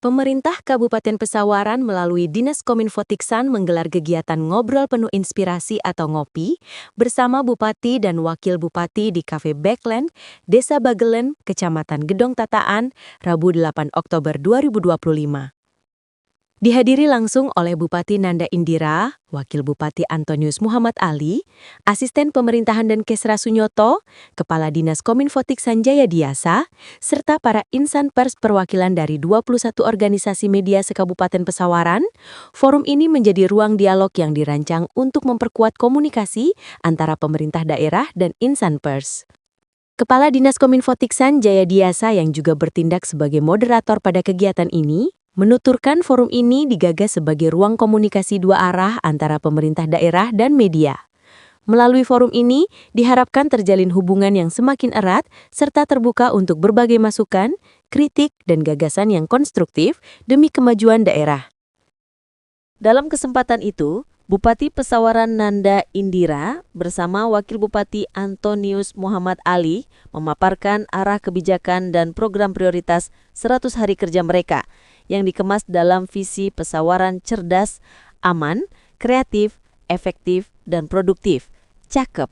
Pemerintah Kabupaten Pesawaran melalui Dinas Kominfo Tiksan menggelar kegiatan ngobrol penuh inspirasi atau ngopi bersama Bupati dan Wakil Bupati di Cafe Backland, Desa Bagelen, Kecamatan Gedong Tataan, Rabu 8 Oktober 2025. Dihadiri langsung oleh Bupati Nanda Indira, Wakil Bupati Antonius Muhammad Ali, Asisten Pemerintahan dan Kesra Sunyoto, Kepala Dinas Kominfo Tiksan Jaya Diasa, serta para insan pers perwakilan dari 21 organisasi media se-Kabupaten Pesawaran. Forum ini menjadi ruang dialog yang dirancang untuk memperkuat komunikasi antara pemerintah daerah dan insan pers. Kepala Dinas Kominfo Tiksan Jaya Diasa yang juga bertindak sebagai moderator pada kegiatan ini, menuturkan forum ini digagas sebagai ruang komunikasi dua arah antara pemerintah daerah dan media. Melalui forum ini, diharapkan terjalin hubungan yang semakin erat serta terbuka untuk berbagai masukan, kritik, dan gagasan yang konstruktif demi kemajuan daerah. Dalam kesempatan itu, Bupati Pesawaran Nanda Indira bersama Wakil Bupati Antonius Muhammad Ali memaparkan arah kebijakan dan program prioritas 100 hari kerja mereka yang dikemas dalam visi Pesawaran cerdas, aman, kreatif, efektif, dan produktif. Cakep.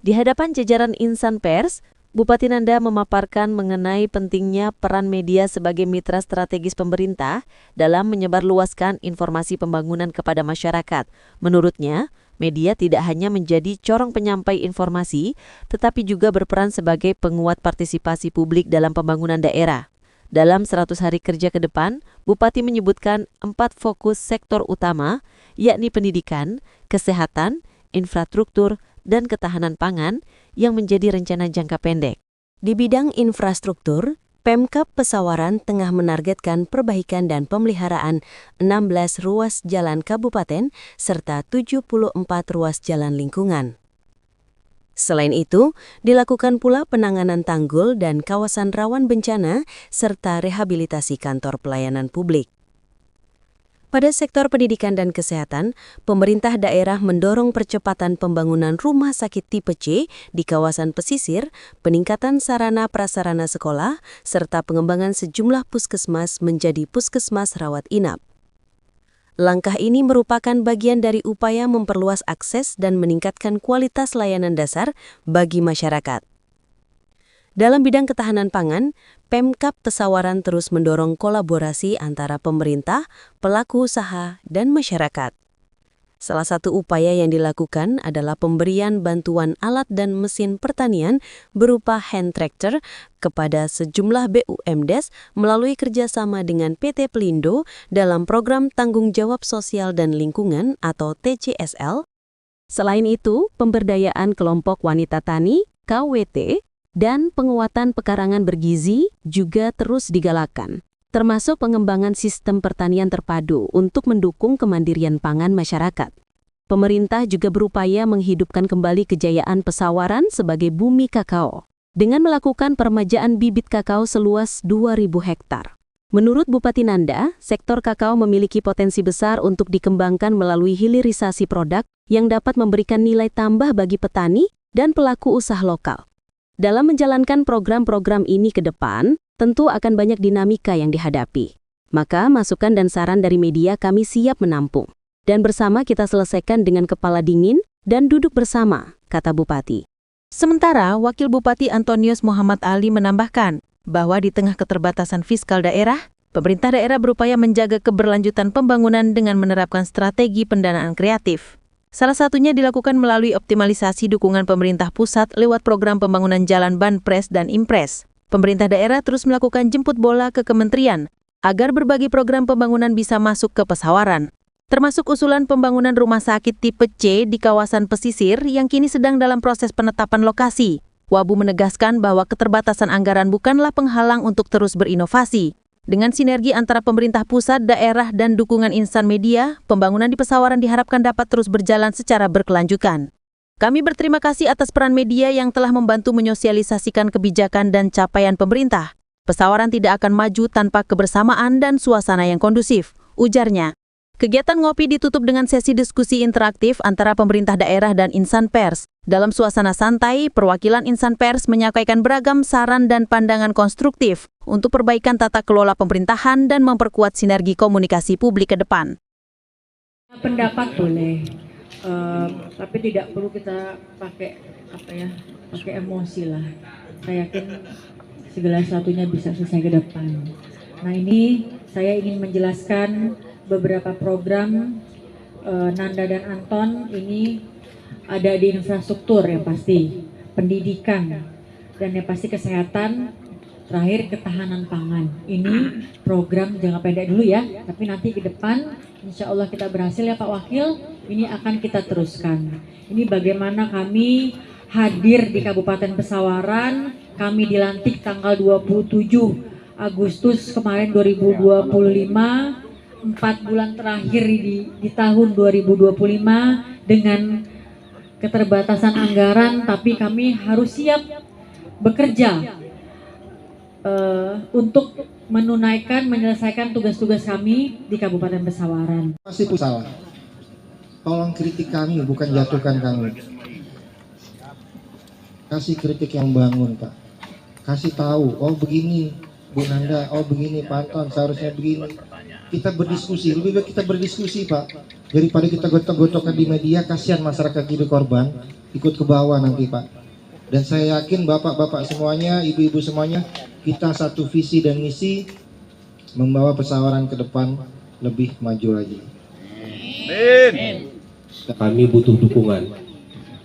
Di hadapan jajaran insan pers, Bupati Nanda memaparkan mengenai pentingnya peran media sebagai mitra strategis pemerintah dalam menyebarluaskan informasi pembangunan kepada masyarakat. Menurutnya, media tidak hanya menjadi corong penyampai informasi, tetapi juga berperan sebagai penguat partisipasi publik dalam pembangunan daerah. Dalam 100 hari kerja ke depan, Bupati menyebutkan 4 fokus sektor utama, yakni pendidikan, kesehatan, infrastruktur, dan ketahanan pangan yang menjadi rencana jangka pendek. Di bidang infrastruktur, Pemkab Pesawaran tengah menargetkan perbaikan dan pemeliharaan 16 ruas jalan kabupaten serta 74 ruas jalan lingkungan. Selain itu, dilakukan pula penanganan tanggul dan kawasan rawan bencana serta rehabilitasi kantor pelayanan publik. Pada sektor pendidikan dan kesehatan, pemerintah daerah mendorong percepatan pembangunan rumah sakit tipe C di kawasan pesisir, peningkatan sarana prasarana sekolah, serta pengembangan sejumlah puskesmas menjadi puskesmas rawat inap. Langkah ini merupakan bagian dari upaya memperluas akses dan meningkatkan kualitas layanan dasar bagi masyarakat. Dalam bidang ketahanan pangan, Pemkab Pesawaran terus mendorong kolaborasi antara pemerintah, pelaku usaha, dan masyarakat. Salah satu upaya yang dilakukan adalah pemberian bantuan alat dan mesin pertanian berupa hand tractor kepada sejumlah BUMDes melalui kerjasama dengan PT Pelindo dalam program Tanggung Jawab Sosial dan Lingkungan atau TCSL. Selain itu, pemberdayaan kelompok wanita tani, KWT, dan penguatan pekarangan bergizi juga terus digalakkan, termasuk pengembangan sistem pertanian terpadu untuk mendukung kemandirian pangan masyarakat. Pemerintah juga berupaya menghidupkan kembali kejayaan Pesawaran sebagai bumi kakao, dengan melakukan peremajaan bibit kakao seluas 2.000 hektar. Menurut Bupati Nanda, sektor kakao memiliki potensi besar untuk dikembangkan melalui hilirisasi produk yang dapat memberikan nilai tambah bagi petani dan pelaku usaha lokal. Dalam menjalankan program-program ini ke depan, tentu akan banyak dinamika yang dihadapi. Maka masukan dan saran dari media kami siap menampung. Dan bersama kita selesaikan dengan kepala dingin dan duduk bersama, kata Bupati. Sementara, Wakil Bupati Antonius Muhammad Ali menambahkan bahwa di tengah keterbatasan fiskal daerah, pemerintah daerah berupaya menjaga keberlanjutan pembangunan dengan menerapkan strategi pendanaan kreatif. Salah satunya dilakukan melalui optimalisasi dukungan pemerintah pusat lewat program pembangunan jalan Banpres dan Impres. Pemerintah daerah terus melakukan jemput bola ke kementerian agar berbagai program pembangunan bisa masuk ke Pesawaran, termasuk usulan pembangunan rumah sakit tipe C di kawasan pesisir yang kini sedang dalam proses penetapan lokasi. Wabu menegaskan bahwa keterbatasan anggaran bukanlah penghalang untuk terus berinovasi. Dengan sinergi antara pemerintah pusat, daerah, dan dukungan insan media, pembangunan di Pesawaran diharapkan dapat terus berjalan secara berkelanjutan. Kami berterima kasih atas peran media yang telah membantu menyosialisasikan kebijakan dan capaian pemerintah. Pesawaran tidak akan maju tanpa kebersamaan dan suasana yang kondusif, ujarnya. Kegiatan ngopi ditutup dengan sesi diskusi interaktif antara pemerintah daerah dan insan pers. Dalam suasana santai, perwakilan insan pers menyampaikan beragam saran dan pandangan konstruktif untuk perbaikan tata kelola pemerintahan dan memperkuat sinergi komunikasi publik ke depan. Pendapat boleh, tapi tidak perlu kita pakai emosi lah. Saya yakin segala sesuatunya bisa selesai ke depan. Nah, ini saya ingin menjelaskan beberapa program Nanda dan Anton ini ada di infrastruktur yang pasti, pendidikan, dan yang pasti kesehatan, terakhir ketahanan pangan. Ini program jangka pendek dulu ya, tapi nanti ke depan insya Allah kita berhasil ya Pak Wakil, ini akan kita teruskan. Ini bagaimana kami hadir di Kabupaten Pesawaran, kami dilantik tanggal 27 Agustus kemarin 2025, 4 bulan terakhir di tahun 2025 dengan keterbatasan anggaran, tapi kami harus siap bekerja untuk menyelesaikan tugas-tugas kami di Kabupaten Pesawaran. Masih salah. Tolong kritik kami, bukan jatuhkan kami. Kasih kritik yang bangun, Pak. Kasih tahu, oh begini Bu Nanda, oh begini Pak Anton, seharusnya begini. Kita berdiskusi, lebih baik kita berdiskusi Pak. Daripada kita gotok-gotokan di media, kasihan masyarakat jadi korban, ikut ke bawah nanti Pak. Dan saya yakin bapak-bapak semuanya, ibu-ibu semuanya, kita satu visi dan misi membawa Pesawaran ke depan lebih maju lagi. Amin. Kami butuh dukungan,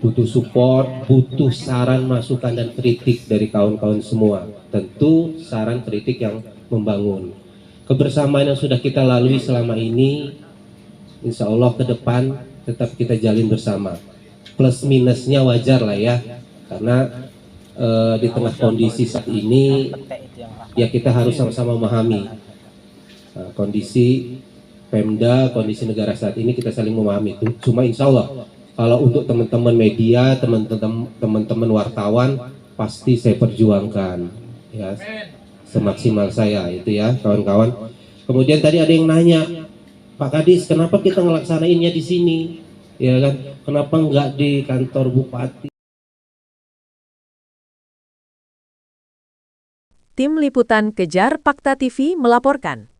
butuh support, butuh saran, masukan, dan kritik dari kawan-kawan semua. Tentu saran kritik yang membangun. Kebersamaan yang sudah kita lalui selama ini, insya Allah ke depan tetap kita jalin bersama. Plus minusnya wajar lah ya, karena di tengah kondisi saat ini, ya kita harus sama-sama memahami kondisi Pemda, kondisi negara saat ini, kita saling memahami itu. Cuma insya Allah, kalau untuk teman-teman media, teman-teman wartawan, pasti saya perjuangkan, ya, semaksimal saya itu ya, kawan-kawan. Kemudian tadi ada yang nanya, Pak Kadis, kenapa kita ngelaksanainnya di sini, ya kan? Kenapa nggak di kantor Bupati? Tim Liputan Kejar Fakta TV melaporkan.